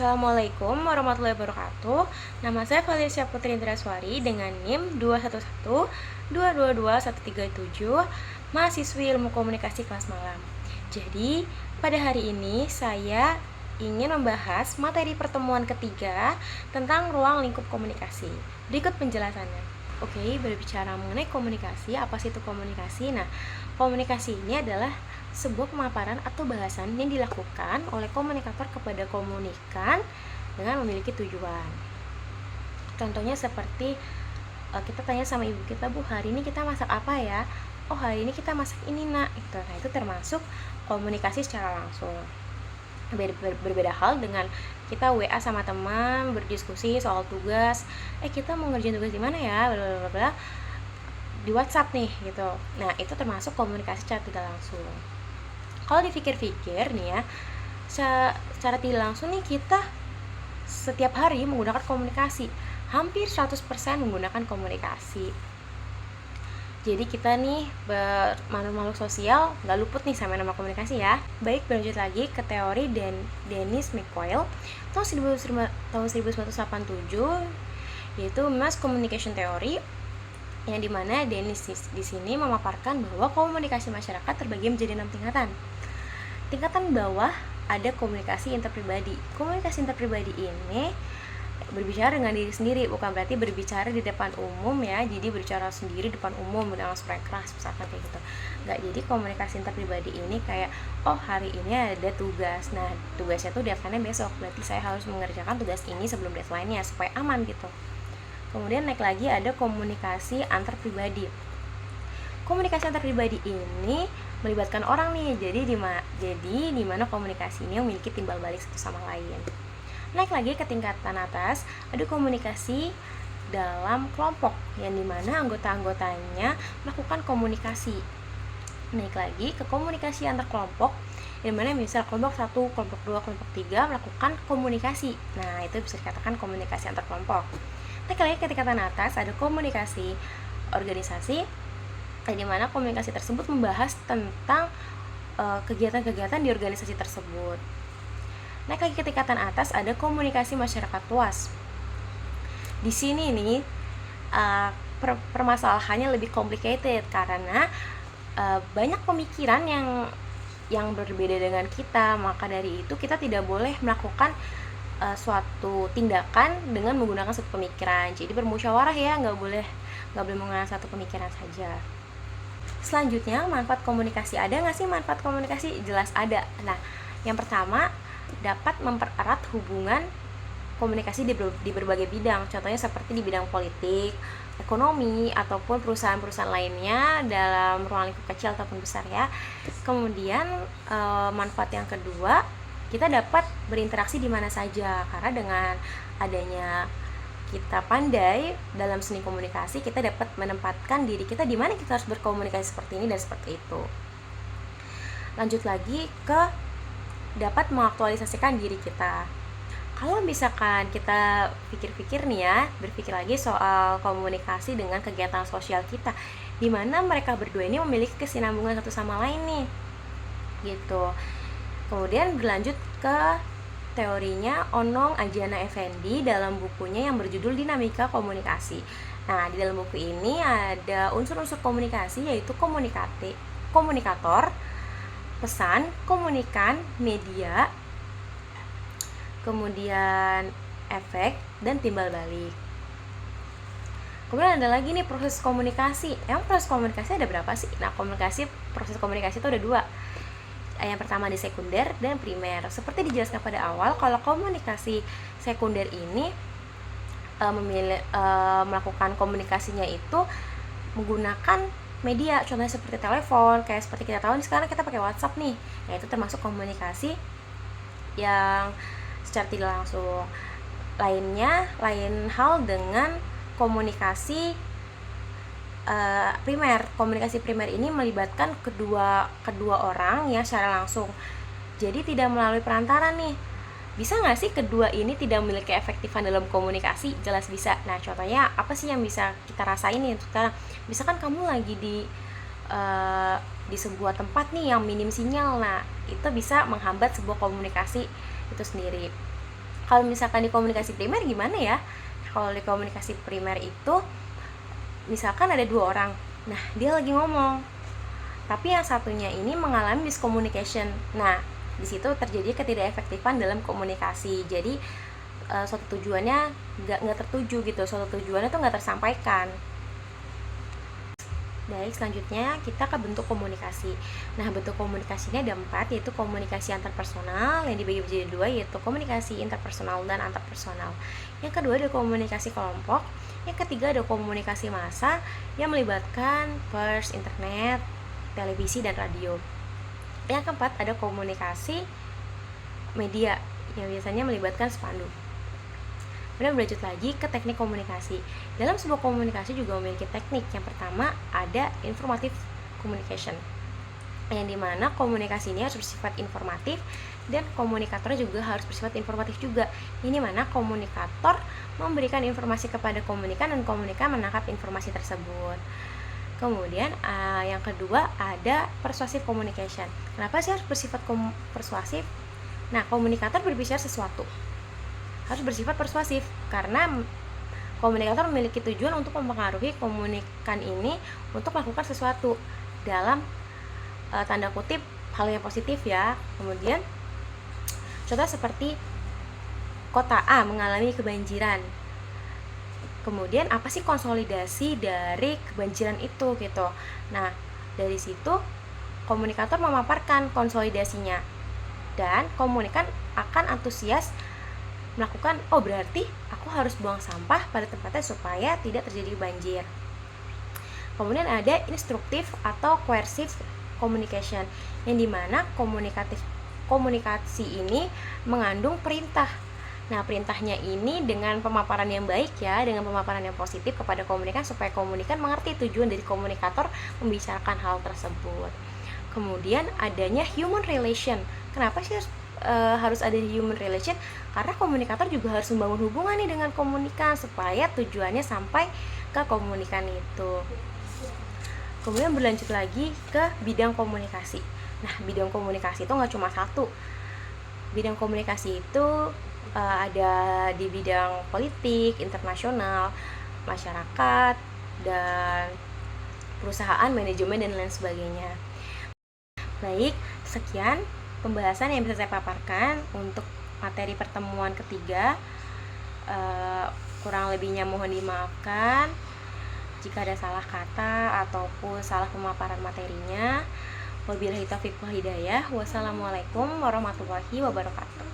Assalamualaikum warahmatullahi wabarakatuh. Nama saya Valencia Putri Indraswari dengan NIM 211222137, mahasiswi Ilmu Komunikasi kelas malam. Jadi, pada hari ini saya ingin membahas materi pertemuan ketiga tentang ruang lingkup komunikasi. Berikut penjelasannya. Oke, berbicara mengenai komunikasi, apa sih itu komunikasi? Nah, komunikasi ini adalah sebuah pemaparan atau bahasan yang dilakukan oleh komunikator kepada komunikan dengan memiliki tujuan. Contohnya seperti kita tanya sama ibu kita, Bu, hari ini kita masak apa ya? Oh, hari ini kita masak ini, Nak. Nah, itu termasuk komunikasi secara langsung. Berbeda hal dengan kita WA sama teman, berdiskusi soal tugas. Kita mau ngerjain tugas di mana ya? Blablabla. Di WhatsApp nih, gitu. Nah, itu termasuk komunikasi secara tidak langsung. Kalau dipikir-pikir nih ya, secara tidak langsung nih kita setiap hari menggunakan komunikasi, hampir 100% menggunakan komunikasi. Jadi kita nih makhluk sosial gak luput nih sama nama komunikasi ya. Baik, berlanjut lagi ke teori Dennis McQuail tahun 1987, yaitu Mass Communication Theory, yang dimana Dennis di sini memaparkan bahwa komunikasi masyarakat terbagi menjadi 6 tingkatan. Tingkatan bawah ada komunikasi interpribadi. Komunikasi interpribadi ini berbicara dengan diri sendiri, bukan berarti berbicara di depan umum ya. Jadi berbicara sendiri di depan umum dengan suara keras misalkan kayak gitu. Enggak, jadi komunikasi interpribadi ini kayak, oh hari ini ada tugas. Nah, tugasnya tuh deadline-nya besok. Berarti saya harus mengerjakan tugas ini sebelum deadline-nya supaya aman gitu. Kemudian naik lagi ada komunikasi antar pribadi. Komunikasi antar pribadi ini melibatkan orang nih. Jadi di mana komunikasi ini memiliki timbal balik satu sama lain. Naik lagi ke tingkatan atas, ada komunikasi dalam kelompok yang dimana anggota-anggotanya melakukan komunikasi. Naik lagi ke komunikasi antar kelompok, yang mana misal kelompok 1, kelompok 2, kelompok 3 melakukan komunikasi. Nah, itu bisa dikatakan komunikasi antar kelompok. Naik lagi ke tingkatan atas, ada komunikasi organisasi, di mana komunikasi tersebut membahas tentang kegiatan-kegiatan di organisasi tersebut. Naik lagi ke tingkatan atas, ada komunikasi masyarakat luas. Di sini nih permasalahannya lebih complicated karena banyak pemikiran yang berbeda dengan kita. Maka dari itu kita tidak boleh melakukan suatu tindakan dengan menggunakan satu pemikiran. Jadi bermusyawarah ya, nggak boleh menggunakan satu pemikiran saja. Selanjutnya, manfaat komunikasi. Ada nggak sih manfaat komunikasi? Jelas ada. Nah, yang pertama, dapat mempererat hubungan komunikasi di berbagai bidang. Contohnya seperti di bidang politik, ekonomi, ataupun perusahaan-perusahaan lainnya dalam ruang lingkup kecil ataupun besar ya. Kemudian manfaat yang kedua, kita dapat berinteraksi di mana saja, karena dengan adanya kita pandai dalam seni komunikasi, kita dapat menempatkan diri kita di mana kita harus berkomunikasi seperti ini dan seperti itu. Lanjut lagi ke dapat mengaktualisasikan diri kita. Kalau misalkan kita pikir-pikir nih ya, berpikir lagi soal komunikasi dengan kegiatan sosial kita, di mana mereka berdua ini memiliki kesinambungan satu sama lain nih, gitu. Kemudian berlanjut ke teorinya Onong Ajana Effendi dalam bukunya yang berjudul Dinamika Komunikasi. Nah, di dalam buku ini ada unsur-unsur komunikasi, yaitu komunikator, pesan, komunikan, media, kemudian efek, dan timbal balik. Kemudian ada lagi nih proses komunikasi. Proses komunikasi ada berapa sih? Nah, proses komunikasi itu ada 2. Yang pertama di sekunder dan primer. Seperti dijelaskan pada awal, kalau komunikasi sekunder ini melakukan komunikasinya itu menggunakan media, contohnya seperti telepon, kayak seperti kita tahu nih sekarang kita pakai WhatsApp nih. Nah, itu termasuk komunikasi yang secara tidak langsung. Lain hal dengan komunikasi primer. Komunikasi primer ini melibatkan kedua orang ya secara langsung. Jadi tidak melalui perantara nih. Bisa nggak sih kedua ini tidak memiliki efektifan dalam komunikasi? Jelas bisa. Nah, contohnya apa sih yang bisa kita rasain nih sekarang? Misalkan kamu lagi di sebuah tempat nih yang minim sinyal. Nah, itu bisa menghambat sebuah komunikasi itu sendiri. kalau misalkan di komunikasi primer gimana ya? Kalau di komunikasi primer itu misalkan ada 2 orang, nah dia lagi ngomong, tapi yang satunya ini mengalami miscommunication. Nah, di situ terjadi ketidakefektifan dalam komunikasi. Jadi suatu tujuannya nggak tertuju gitu, suatu tujuannya tuh nggak tersampaikan. Baik, selanjutnya kita ke bentuk komunikasi. Nah, bentuk komunikasinya ada 4, yaitu komunikasi antarpersonal yang dibagi menjadi 2, yaitu komunikasi interpersonal dan antarpersonal. Yang kedua ada komunikasi kelompok. Yang ketiga ada komunikasi massa yang melibatkan pers, internet, televisi, dan radio. Yang keempat ada komunikasi media yang biasanya melibatkan spanduk. Kemudian berlanjut lagi ke teknik komunikasi. Dalam sebuah komunikasi juga memiliki teknik. Yang pertama ada informative communication, yang dimana komunikasi ini harus bersifat informatif dan komunikatornya juga harus bersifat informatif juga. Ini mana komunikator memberikan informasi kepada komunikan dan komunikan menangkap informasi tersebut. Kemudian yang kedua ada persuasive communication. Kenapa sih harus bersifat persuasif? Nah, komunikator berbicara sesuatu harus bersifat persuasif karena komunikator memiliki tujuan untuk mempengaruhi komunikan ini untuk melakukan sesuatu dalam tanda kutip hal yang positif ya. Kemudian contoh seperti kota A mengalami kebanjiran. Kemudian apa sih konsolidasi dari kebanjiran itu gitu. Nah, dari situ komunikator memaparkan konsolidasinya dan komunikan akan antusias melakukan, oh berarti aku harus buang sampah pada tempatnya supaya tidak terjadi banjir. Kemudian ada instruktif atau coercive communication, yang dimana komunikasi ini mengandung perintah. Nah, perintahnya ini dengan pemaparan yang baik ya, dengan pemaparan yang positif kepada komunikan supaya komunikan mengerti tujuan dari komunikator membicarakan hal tersebut. Kemudian adanya human relation. Kenapa sih harus ada human relation? Karena komunikator juga harus membangun hubungan nih dengan komunikan supaya tujuannya sampai ke komunikan itu. Kemudian berlanjut lagi ke bidang komunikasi. Nah, bidang komunikasi itu nggak cuma satu. Bidang komunikasi itu ada di bidang politik, internasional, masyarakat, dan perusahaan, manajemen, dan lain sebagainya. Baik, sekian pembahasan yang bisa saya paparkan untuk materi pertemuan ketiga. Kurang lebihnya mohon dimaafkan jika ada salah kata ataupun salah pemaparan materinya. Wabillahi taufiq wal hidayah. Wassalamualaikum warahmatullahi wabarakatuh.